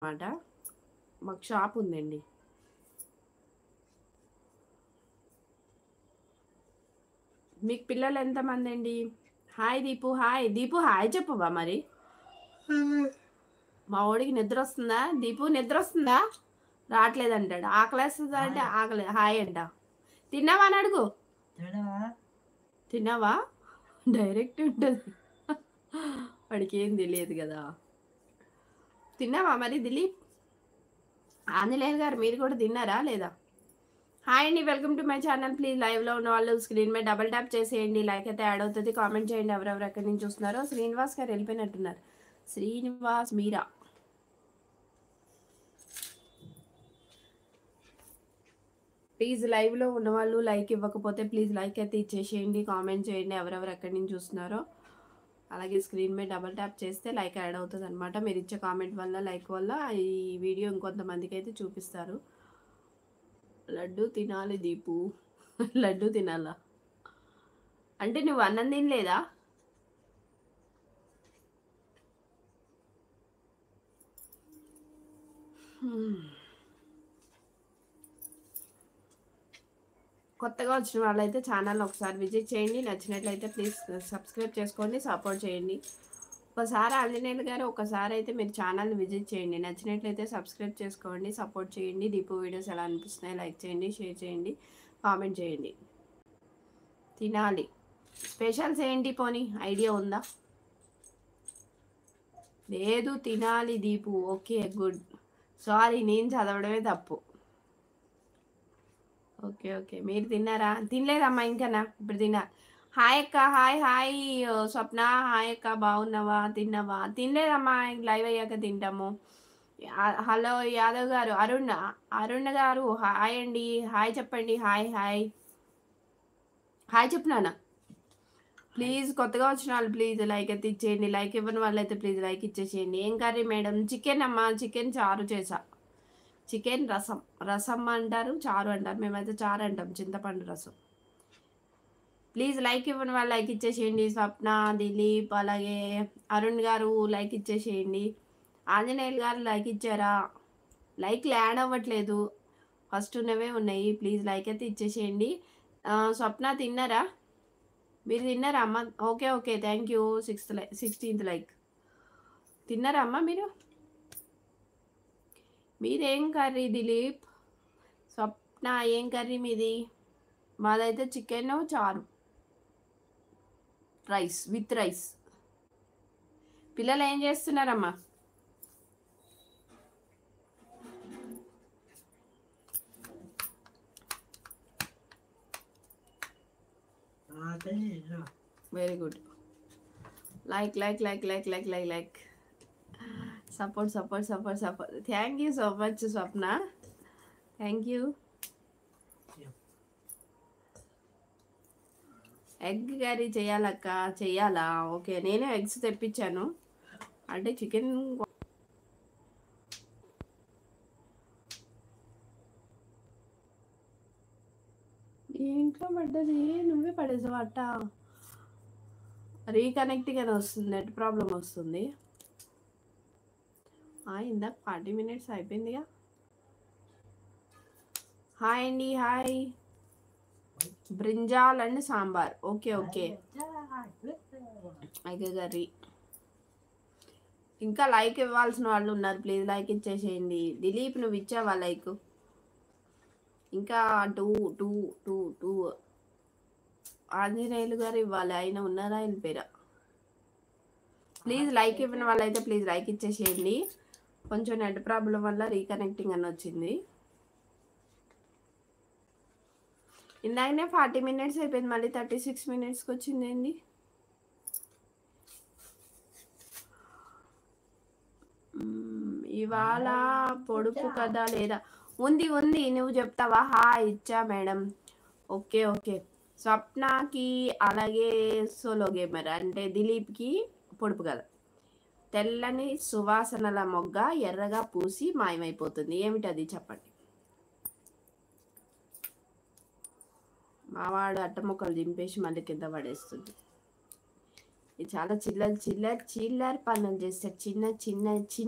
మాట. మాకు షాప్ ఉందండి. మీకు పిల్లలు ఎంతమంది అండి? Hi Deepu, hi Deepu, hi చెప్పవా మరి. మా వాడికి నిద్ర వస్తుందా? దీపు నిద్ర వస్తుందా? రావట్లేదు అంటాడు. ఆకలేస్తుందా అంటే ఆకలే. హాయ్ అంట. తిన్నావా అని అడుగు. తిన్నావా డైరెక్ట్ ఉంటుంది. వాడికి ఏం తెలియదు కదా. తిన్నావా మరి దిలీప్? ఆంజనేయులు గారు మీరు కూడా తిన్నారా లేదా? హాయ్ అండి, welcome to my channel. Please లైవ్లో ఉన్న వాళ్ళు స్క్రీన్ మీద డబుల్ ట్యాప్ చేసేయండి. లైక్ అయితే యాడ్ అవుతుంది. కామెంట్ చేయండి ఎవరెవరు ఎక్కడి నుంచి చూస్తున్నారో. శ్రీనివాస్ గారు వెళ్ళిపోయినట్టున్నారు. శ్రీనివాస్ మీరా. ప్లీజ్ లైవ్లో ఉన్నవాళ్ళు లైక్ ఇవ్వకపోతే ప్లీజ్ లైక్ అయితే ఇచ్చేసేయండి. కామెంట్ చేయండి ఎవరెవరు ఎక్కడి నుంచి చూస్తున్నారో. అలాగే స్క్రీన్ మీద డబల్ ట్యాప్ చేస్తే లైక్ యాడ్ అవుతుంది అనమాట. మీరు ఇచ్చే కామెంట్ వల్ల, లైక్ వల్ల ఈ వీడియో ఇంకొంతమందికి అయితే చూపిస్తారు. లడ్డు తినాలి దీపు. లడ్డు తినాలా అంటే నువ్వు అన్నం తినలేదా? కొత్తగా వచ్చిన వాళ్ళైతే ఛానల్ ఒకసారి విజిట్ చేయండి. నచ్చినట్లయితే ప్లీజ్ సబ్స్క్రైబ్ చేసుకోండి, సపోర్ట్ చేయండి. ఒకసారి ఆంజనేయులు గారు ఒకసారి అయితే మీరు ఛానల్ని విజిట్ చేయండి. నచ్చినట్లయితే సబ్స్క్రైబ్ చేసుకోండి, సపోర్ట్ చేయండి. దీపు వీడియోస్ ఎలా అనిపిస్తున్నాయి లైక్ చేయండి, షేర్ చేయండి, కామెంట్ చేయండి. తినాలి. స్పెషల్స్ ఏంటి పోనీ ఐడియా ఉందా? లేదు తినాలి దీపు. Okay good. సారీ నేను చదవడమే తప్పు. ఓకే ఓకే మీరు తిన్నారా? తినలేదమ్మా ఇంకనా, ఇప్పుడు తిన్నా. హాయ్ అక్క, హాయ్ హాయ్ స్వప్న, హాయ్ అక్క బాగున్నావా? తిన్నావా? తినలేదమ్మా, లైవ్ అయ్యాక తింటాము. హలో యాదవ్ గారు, అరుణ్, అరుణ్ గారు హాయ్ అండి. హాయ్ చెప్పండి. హాయ్ హాయ్ హాయ్ చెప్పినానా. ప్లీజ్ కొత్తగా వచ్చిన వాళ్ళు ప్లీజ్ లైక్ అయితే ఇచ్చేయండి. లైక్ ఇవ్వని వాళ్ళు అయితే ప్లీజ్ లైక్ ఇచ్చేసేయండి. ఏం కర్రీ మేడం? చికెన్ అమ్మా, చికెన్ చారు చేసా. చికెన్ రసం, రసం అంటారు, చారు అంటారు, మేమైతే చారు అంటాం, చింతపండు రసం. ప్లీజ్ లైక్ ఇవ్వని వాళ్ళు లైక్ ఇచ్చేసేయండి. స్వప్న, దిలీప్, అలాగే అరుణ్ గారు లైక్ ఇచ్చేసేయండి. ఆంజనేయులు గారు లైక్ ఇచ్చారా? లైక్లు యాడ్ అవ్వట్లేదు, ఫస్ట్ ఉన్నవే ఉన్నాయి. ప్లీజ్ లైక్ అయితే ఇచ్చేసేయండి. స్వప్న తిన్నారా? మీరు తిన్నారా అమ్మ? Okay okay thank you. 16th like. తిన్నారా అమ్మ మీరు? మీదేం కర్రీ దిలీప్? స్వప్న ఏం కర్రీ మీది? మాదైతే చికెన్ చారు, రైస్ విత్ రైస్. పిల్లలు ఏం చేస్తున్నారమ్మా? Very good. Like like like like like like like support support support support. Thank you so much Swapna, thank you. Egg curry చేయాలక్క? చెయ్యాలా? ఓకే నేను ఎగ్స్ తెప్పించాను. అంటే చికెన్ ఇంట్లో పడ్డది, నువ్వే పడేసావు అట్ట. రీకనెక్టింగ్ అని వస్తుంది, నెట్ ప్రాబ్లం వస్తుంది. ఇందాక 40 minutes అయిపోయిందిగా. హాయ్ అండి, hi. Brinjal and sambar. Okay okay egg curry. ఇంకా లైక్ ఇవ్వాల్సిన వాళ్ళు ఉన్నారు, ప్లీజ్ లైక్ ఇచ్చేసేయండి. దిలీప్ నువ్వు ఇచ్చావా లైక్? ఇంకా two two two two Anjaneyulu గారు ఇవ్వాలి, ఆయన ఉన్నారా వెళ్ళిపోయారా? ప్లీజ్ లైక్ ఇవ్వని వాళ్ళైతే ప్లీజ్ లైక్ ఇచ్చేసేయండి. కొంచెం నెట్ ప్రాబ్లం వల్ల రీకనెక్టింగ్ అని వచ్చింది. ఇందాకనే 40 minutes అయిపోయింది, మళ్ళీ 36 minutesకి వచ్చింది ఏంది? ఇవాళ పొడుపు కదా లేదా? ఉంది ఉంది, నువ్వు చెప్తావా? ఇచ్చా మేడం. Okay okay. స్వప్నకి అలాగే సోలో గేమర్ అంటే దిలీప్కి పొడుపు కదా. తెల్లని సువాసనల మొగ్గ ఎర్రగా పూసి మాయమైపోతుంది, ఏమిటది చెప్పండి. మావాడు అట్టముక్కలు దింపేసి మళ్ళీ కింద పడేస్తుంది. ఇది చాలా చిల్లర చిల్లర చిల్లర పనులు చేస్తారు, చిన్న చిన్న చిన్న